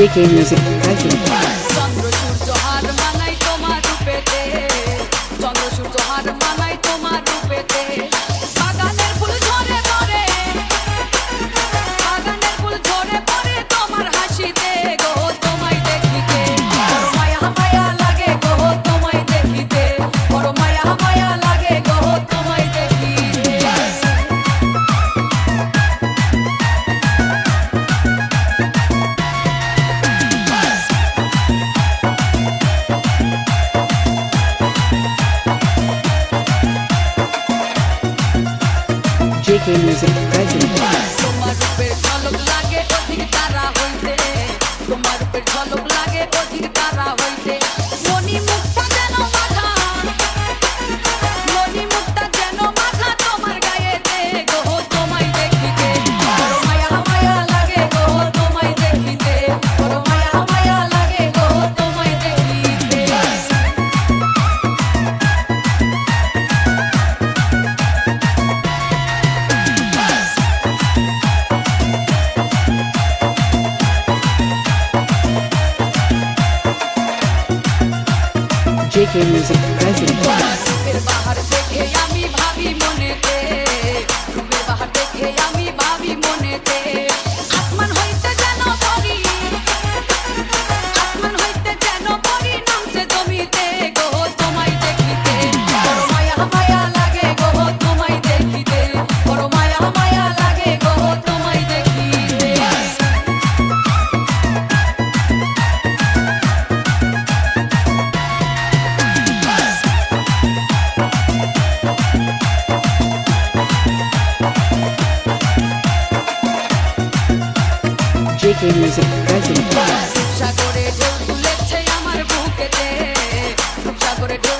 JK Music present. চন্দ্র সূর্য হার মানাই তোমার রূপেতে, চন্দ্র সূর্য হার মানাই তোমার রূপেতে। বাগানের ফুল ঝরে পড়ে, বাগানের ফুল ঝরে পড়ে তোমার হাসিতে গো, তোমায় দেখিতে বড় মায়া মায়া লাগে গো, তোমায় দেখিতে বড় মায়া মায়া লাগে গো, তোমায় দেখিতে। JK Music present. তোমার রূপের ঝলক লাগে অধিক তারা হইতে, তোমার রূপের ঝলক লাগে অধিক তারা হইতে। মনি মুক্তা যেন মাথা, মনি মুক্তা যেন মাথা তোমার গায়েতে গো, তোমায় দেখিতে বড় মায়া মায়া লাগে গো, তোমায় দেখিতে বড় মায়া মায়া লাগে গো, তোমায় দেখিতে। JK Music present. রূপের বাহার দেখে আমি ভাবি মনেতে, রূপের বাহার দেখে আমি ভাবি মনেতে। আসমান হইতে যেন পরি, আসমান হইতে যেন পরি নামছে জমিতে গো, তোমায় দেখিতে বড় মায়া মায়া লাগে গো, তোমায় দেখিতে বড় মায়া মায়া লাগে গো, তোমায় দেখিতে। JK Music present. সাগরে ঢেউ তুলেছে আমার বুকেতে, সাগরে ঢেউ